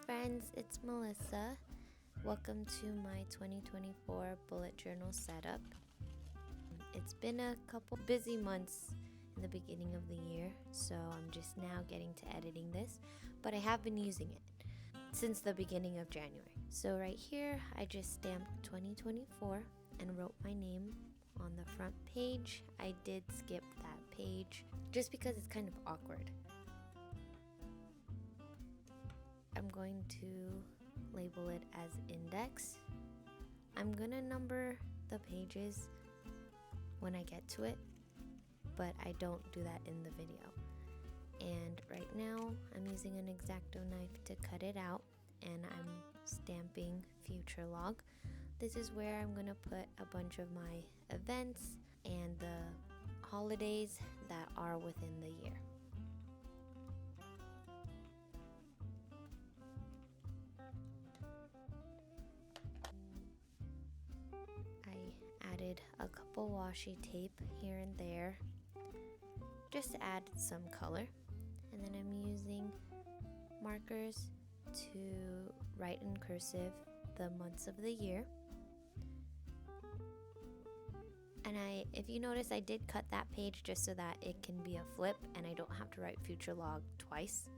friends, it's Melissa. Welcome to my 2024 bullet journal setup. It's been a couple busy months in the beginning of the year, so I'm just now getting to editing this, but I have been using it since the beginning of January. So right here, I just stamped 2024 and wrote my name on the front page. I did skip that page just because it's kind of awkward. I'm going to label it as index. I'm gonna number the pages when I get to it, but I don't do that in the video. And right now I'm using an X-Acto knife to cut it out, and I'm stamping future log. This is where I'm gonna put a bunch of my events and the holidays that are within the year. I added a couple washi tape here and there just to add some color, and then I'm using markers to write in cursive the months of the year. And if you notice, I did cut that page just so that it can be a flip and I don't have to write future log twice.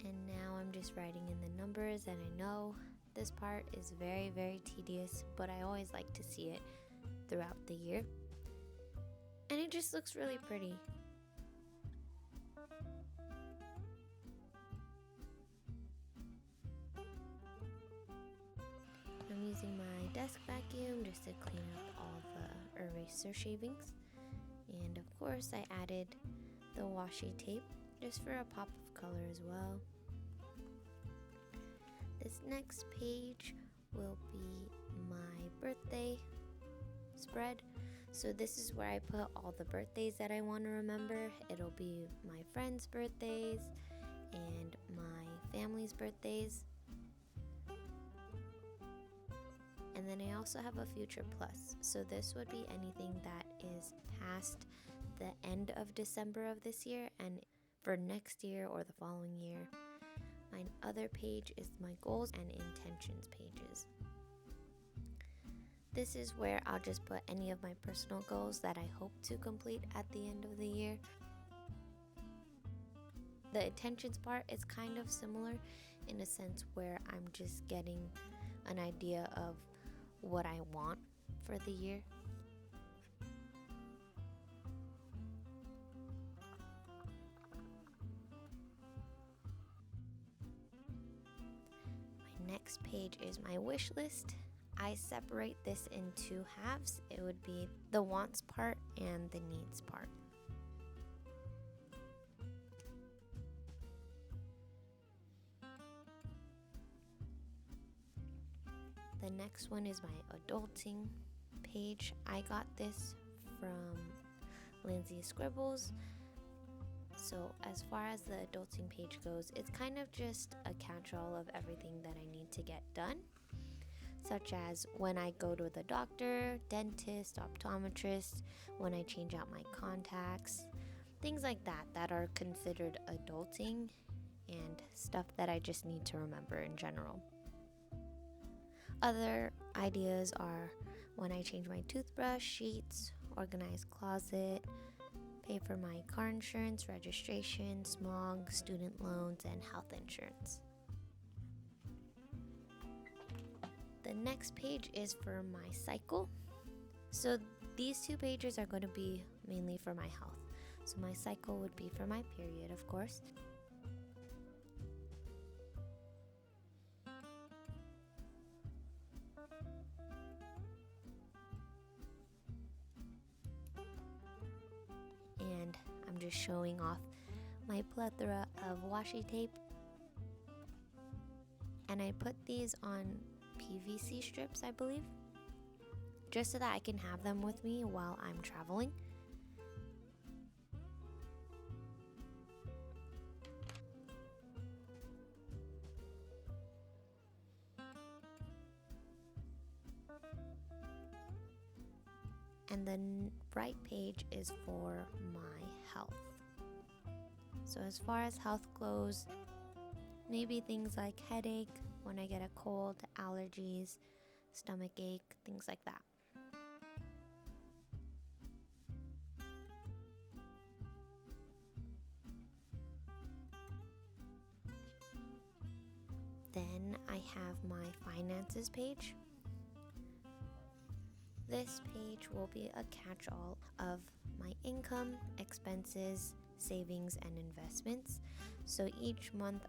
And now I'm just writing in the numbers, and I know this part is very, very tedious, but I always like to see it throughout the year. And it just looks really pretty. I'm using my desk vacuum just to clean up all the eraser shavings. And of course I added the washi tape just for a pop of color as well. This next page will be my birthday spread. So this is where I put all the birthdays that I want to remember. It'll be my friends' birthdays and my family's birthdays. And then I also have a future plus. So this would be anything that is past the end of December of this year and for next year or the following year. My other page is my goals and intentions pages. This is where I'll just put any of my personal goals that I hope to complete at the end of the year. The intentions part is kind of similar in a sense where I'm just getting an idea of what I want for the year. My next page is my wish list. I separate this in two halves. It would be the wants part and the needs part. The next one is my adulting page. I got this from Lindsay Scribbles. So as far as the adulting page goes, it's kind of just a catch-all of everything that I need to get done, such as when I go to the doctor, dentist, optometrist, when I change out my contacts, things like that that are considered adulting, and stuff that I just need to remember in general. Other ideas are when I change my toothbrush, sheets, organize closet, pay for my car insurance, registration, smog, student loans, and health insurance. The next page is for my cycle. So these two pages are going to be mainly for my health. So my cycle would be for my period, of course. And I'm just showing off my plethora of washi tape. And I put these on PVC strips, I believe, just so that I can have them with me while I'm traveling. And the right page is for my health. So as far as health goes, maybe things like headache, when I get a cold, allergies, stomach ache, things like that. Then I have my finances page. This page will be a catch-all of my income, expenses, savings, and investments. So each month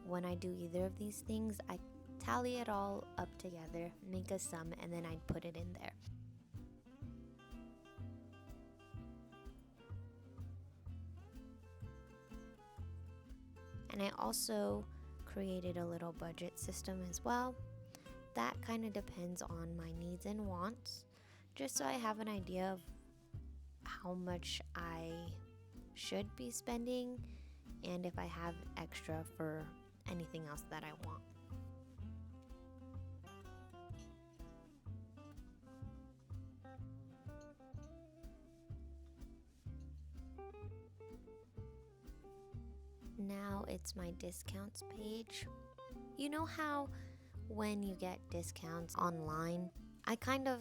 when I do either of these things, I tally it all up together, make a sum, and then I put it in there. And I also created a little budget system as well. That kind of depends on my needs and wants, just so I have an idea of how much I should be spending and if I have extra for anything else that I want. Now it's my discounts page. You know how when you get discounts online, I kind of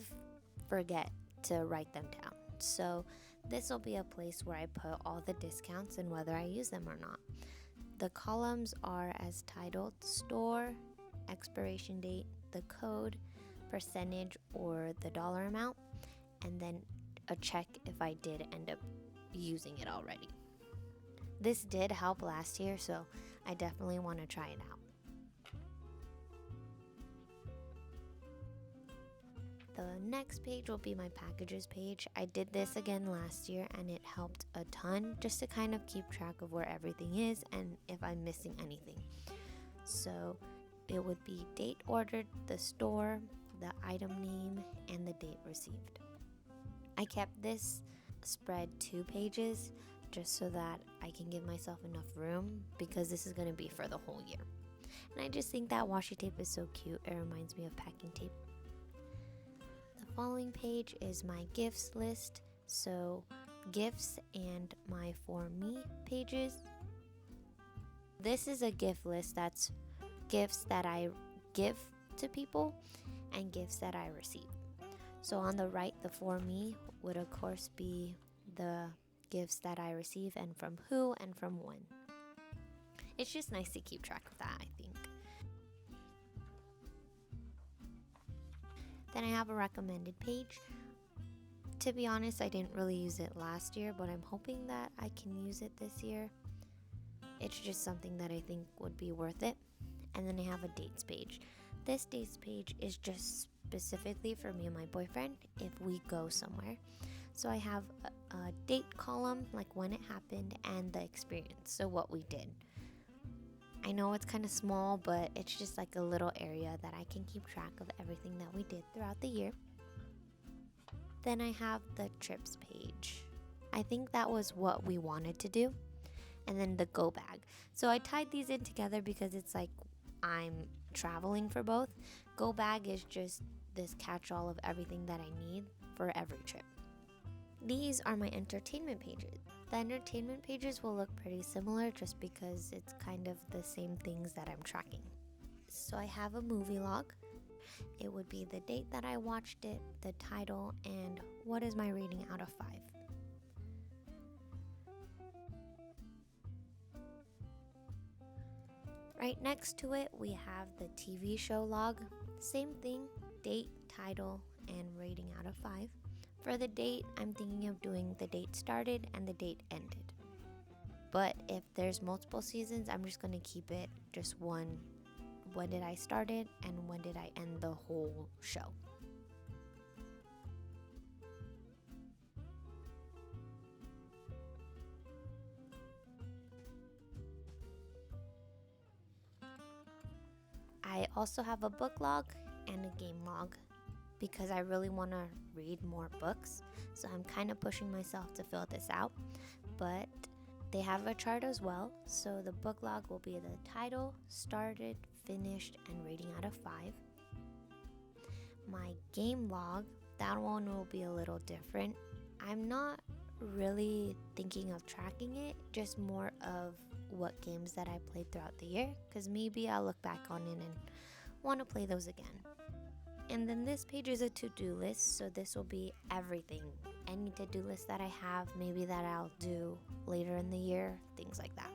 forget to write them down. So this will be a place where I put all the discounts and whether I use them or not. The columns are as titled store, expiration date, the code, percentage or the dollar amount, and then a check if I did end up using it already. This did help last year, so I definitely want to try it out. The next page will be my packages page. I did this again last year and it helped a ton just to kind of keep track of where everything is and if I'm missing anything. So it would be date ordered, the store, the item name, and the date received. I kept this spread 2 pages just so that I can give myself enough room because this is going to be for the whole year. And I just think that washi tape is so cute. It reminds me of packing tape. The following page is my gifts list. So gifts and my for me pages. This is a gift list that's gifts that I give to people and gifts that I receive. So on the right, the for me would of course be the gifts that I receive and from who and from when. It's just nice to keep track of that, I think. Then I have a recommended page. To be honest, I didn't really use it last year, but I'm hoping that I can use it this year. It's just something that I think would be worth it. And then I have a dates page. This dates page is just specifically for me and my boyfriend if we go somewhere. So I have a date column, like when it happened, and the experience, so what we did. I know it's kind of small, but it's just like a little area that I can keep track of everything that we did throughout the year. Then I have the trips page. I think that was what we wanted to do. And then the go bag. So I tied these in together because it's like I'm traveling for both. Go bag is just this catch-all of everything that I need for every trip. These are my entertainment pages. The entertainment pages will look pretty similar just because it's kind of the same things that I'm tracking. So I have a movie log. It would be the date that I watched it, the title, and what is my rating out of 5. Right next to it, we have the TV show log. Same thing, date, title, and rating out of 5. For the date, I'm thinking of doing the date started and the date ended. But if there's multiple seasons, I'm just going to keep it just one. When did I start it and when did I end the whole show? I also have a book log and a game log because I really want to read more books. So I'm kind of pushing myself to fill this out. But they have a chart as well. So the book log will be the title, started, finished, and rating out of 5. My game log that one will be a little different. I'm not really thinking of tracking it, just more of what games that I played throughout the year, because maybe I'll look back on it and want to play those again. And then this page is a to-do list, so this will be everything. Any to-do list that I have, maybe that I'll do later in the year, things like that.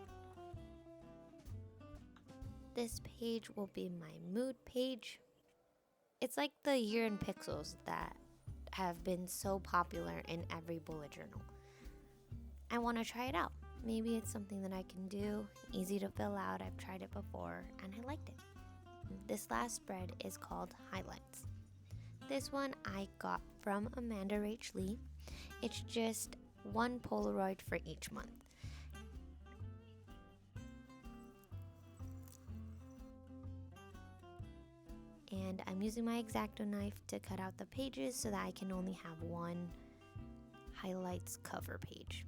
This page will be my mood page. It's like the year in pixels that have been so popular in every bullet journal. I want to try it out. Maybe it's something that I can do, easy to fill out. I've tried it before and I liked it. This last spread is called Highlights. This one I got from Amanda Rach Lee. It's just one Polaroid for each month. And I'm using my X-Acto knife to cut out the pages so that I can only have one highlights cover page.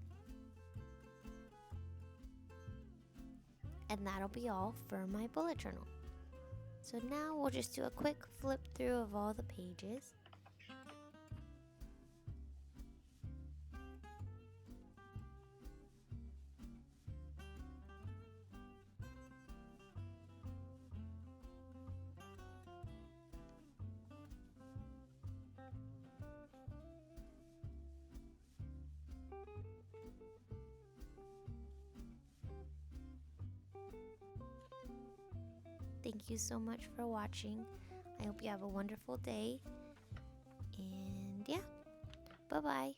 And that'll be all for my bullet journal. So now we'll just do a quick flip through of all the pages. Thank you so much for watching. I hope you have a wonderful day. And yeah, bye-bye.